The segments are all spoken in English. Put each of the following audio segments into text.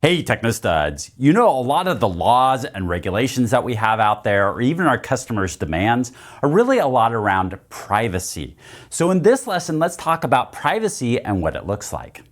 Hey, TechKnowStuds. You know, a lot of the laws and regulations that we have out there, or even our customers' demands, are really a lot around privacy. So in this lesson, let's talk about privacy and what it looks like.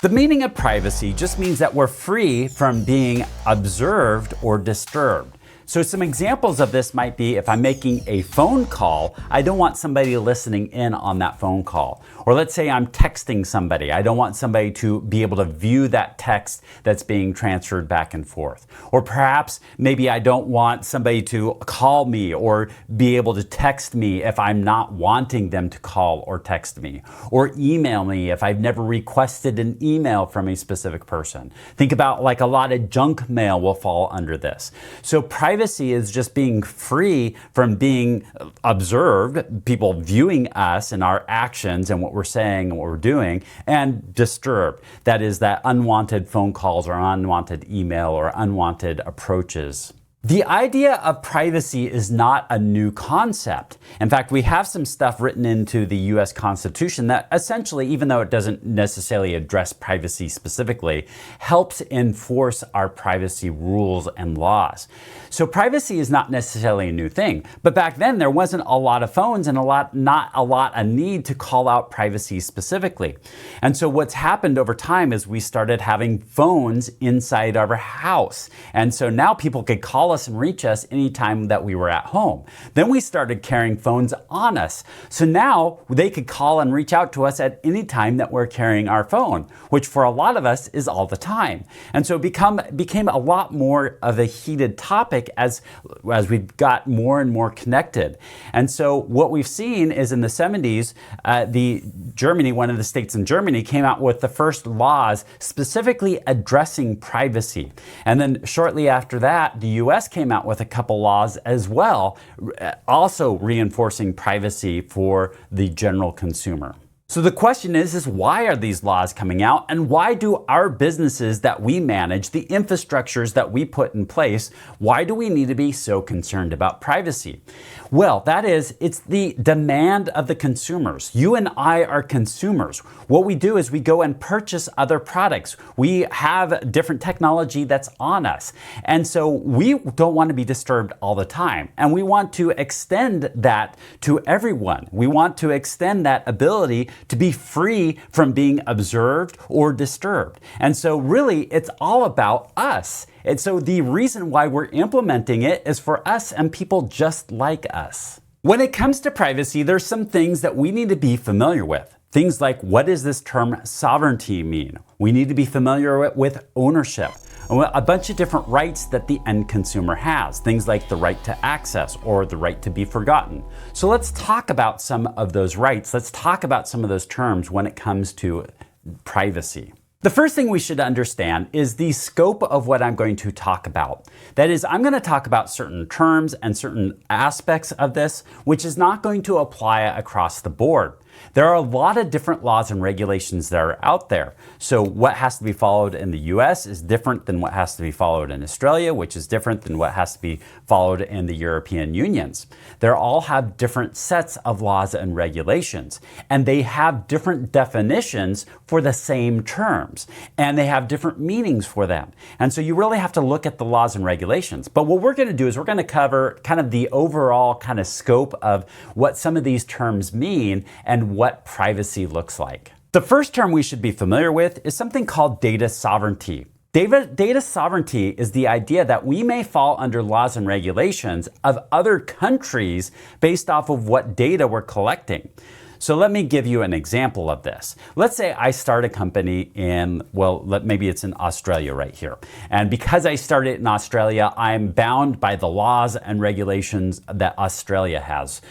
The meaning of privacy just means that we're free from being observed or disturbed. So some examples of this might be if I'm making a phone call, I don't want somebody listening in on that phone call. Or let's say I'm texting somebody. I don't want somebody to be able to view that text that's being transferred back and forth. Or perhaps maybe I don't want somebody to call me or be able to text me if I'm not wanting them to call or text me. Or email me if I've never requested an email from a specific person. Think about like a lot of junk mail will fall under this. So privacy is just being free from being observed, people viewing us and our actions and what we're saying and what we're doing, and disturbed. That is that unwanted phone calls or unwanted email or unwanted approaches. The idea of privacy is not a new concept. In fact, we have some stuff written into the US Constitution that essentially, even though it doesn't necessarily address privacy specifically, helps enforce our privacy rules and laws. So privacy is not necessarily a new thing, but back then there wasn't a lot of phones and not a lot of need to call out privacy specifically. And so what's happened over time is we started having phones inside our house. And so now people could call us and reach us anytime that we were at home. Then we started carrying phones on us. So now they could call and reach out to us at any time that we're carrying our phone, which for a lot of us is all the time. And so it became a lot more of a heated topic as we've got more and more connected. And so what we've seen is in the 70s, one of the states in Germany came out with the first laws specifically addressing privacy. And then shortly after that, the US came out with a couple laws as well, also reinforcing privacy for the general consumer. So the question is why are these laws coming out, and why do our businesses that we manage, the infrastructures that we put in place, why do we need to be so concerned about privacy? Well, it's the demand of the consumers. You and I are consumers. What we do is we go and purchase other products. We have different technology that's on us. And so we don't want to be disturbed all the time. And we want to extend that to everyone. We want to extend that ability to be free from being observed or disturbed. And so really, it's all about us. And so the reason why we're implementing it is for us and people just like us. When it comes to privacy, there's some things that we need to be familiar with. Things like, what does this term sovereignty mean? We need to be familiar with ownership. A bunch of different rights that the end consumer has. Things like the right to access or the right to be forgotten. So let's talk about some of those rights. Let's talk about some of those terms when it comes to privacy. The first thing we should understand is the scope of what I'm going to talk about. That is, I'm going to talk about certain terms and certain aspects of this, which is not going to apply across the board. There are a lot of different laws and regulations that are out there. So what has to be followed in the US is different than what has to be followed in Australia, which is different than what has to be followed in the European Unions. They all have different sets of laws and regulations, and they have different definitions for the same terms, and they have different meanings for them. And so you really have to look at the laws and regulations. But what we're going to do is we're going to cover kind of the overall kind of scope of what some of these terms mean and what privacy looks like. The first term we should be familiar with is something called data sovereignty. Data sovereignty is the idea that we may fall under laws and regulations of other countries based off of what data we're collecting. So let me give you an example of this. Let's say I start a company maybe it's in Australia right here. And because I started in Australia, I'm bound by the laws and regulations that Australia has.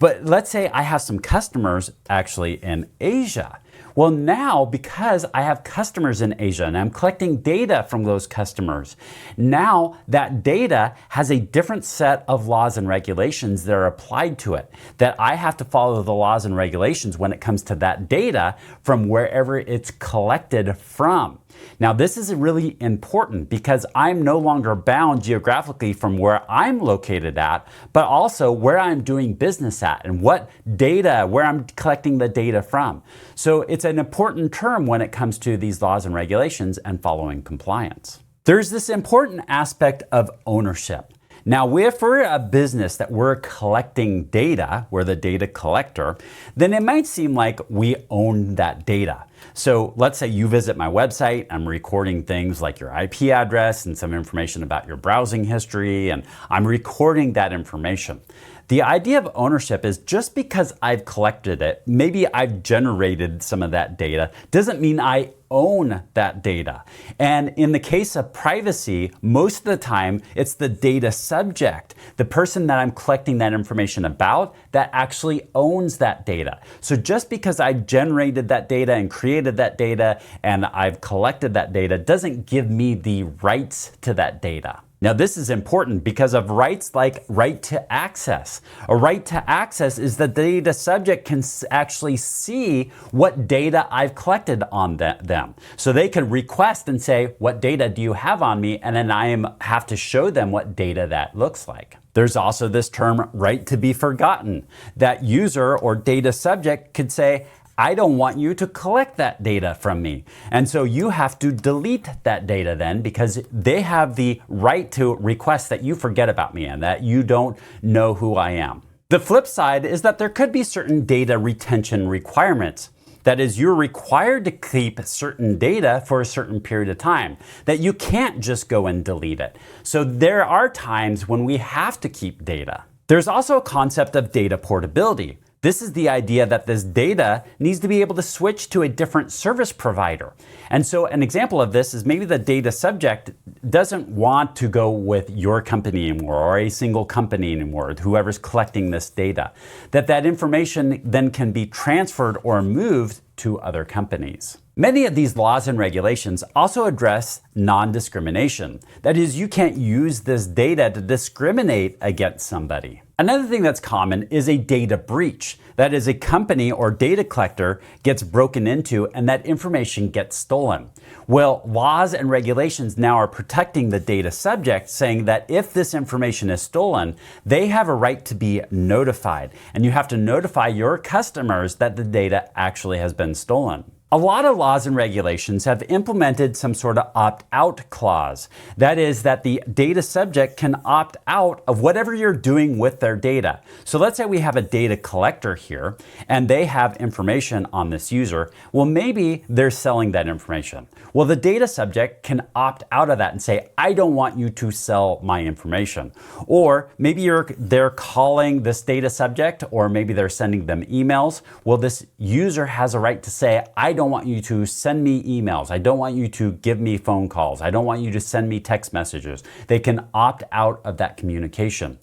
But let's say I have some customers actually in Asia. Well, now, because I have customers in Asia and I'm collecting data from those customers, now that data has a different set of laws and regulations that are applied to it, that I have to follow the laws and regulations when it comes to that data from wherever it's collected from. Now, this is really important because I'm no longer bound geographically from where I'm located at, but also where I'm doing business at and what data, where I'm collecting the data from. So it's an important term when it comes to these laws and regulations and following compliance. There's this important aspect of ownership. Now, if we're a business that we're collecting data, we're the data collector, then it might seem like we own that data. So let's say you visit my website, I'm recording things like your IP address and some information about your browsing history, and I'm recording that information. The idea of ownership is just because I've collected it, maybe I've generated some of that data, doesn't mean I own that data. And in the case of privacy, most of the time, it's the data subject, the person that I'm collecting that information about, that actually owns that data. So just because I generated that data and created that data and I've collected that data doesn't give me the rights to that data. Now, this is important because of rights like right to access. A right to access is that the data subject can actually see what data I've collected on them. So they can request and say, what data do you have on me? And then I have to show them what data that looks like. There's also this term, right to be forgotten. That user or data subject could say, I don't want you to collect that data from me. And so you have to delete that data then because they have the right to request that you forget about me and that you don't know who I am. The flip side is that there could be certain data retention requirements. That is, you're required to keep certain data for a certain period of time, that you can't just go and delete it. So there are times when we have to keep data. There's also a concept of data portability. This is the idea that this data needs to be able to switch to a different service provider. And so an example of this is maybe the data subject doesn't want to go with your company anymore or a single company anymore, whoever's collecting this data, that information then can be transferred or moved to other companies. Many of these laws and regulations also address non-discrimination. That is, you can't use this data to discriminate against somebody. Another thing that's common is a data breach. That is, a company or data collector gets broken into and that information gets stolen. Well, laws and regulations now are protecting the data subject, saying that if this information is stolen, they have a right to be notified. And you have to notify your customers that the data actually has been stolen. A lot of laws and regulations have implemented some sort of opt-out clause. That is, that the data subject can opt out of whatever you're doing with their data. So let's say we have a data collector here and they have information on this user. Well, maybe they're selling that information. Well, the data subject can opt out of that and say, I don't want you to sell my information. Or maybe they're calling this data subject, or maybe they're sending them emails. Well, this user has a right to say, I don't want you to send me emails. I don't want you to give me phone calls. I don't want you to send me text messages. They can opt out of that communication.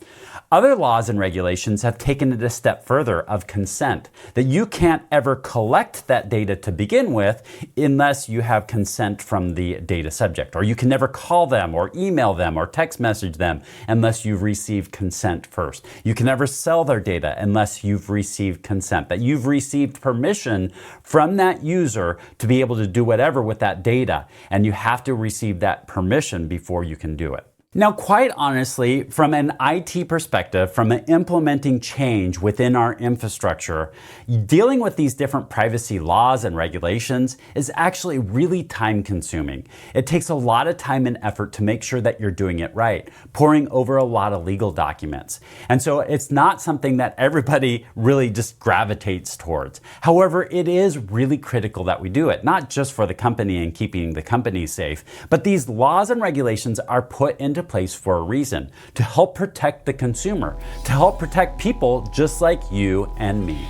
Other laws and regulations have taken it a step further of consent, that you can't ever collect that data to begin with unless you have consent from the data subject, or you can never call them or email them or text message them unless you've received consent first. You can never sell their data unless you've received consent, that you've received permission from that user to be able to do whatever with that data, and you have to receive that permission before you can do it. Now, quite honestly, from an IT perspective, from implementing change within our infrastructure, dealing with these different privacy laws and regulations is actually really time consuming. It takes a lot of time and effort to make sure that you're doing it right, poring over a lot of legal documents. And so it's not something that everybody really just gravitates towards. However, it is really critical that we do it, not just for the company and keeping the company safe, but these laws and regulations are put into place for a reason, to help protect the consumer, to help protect people just like you and me.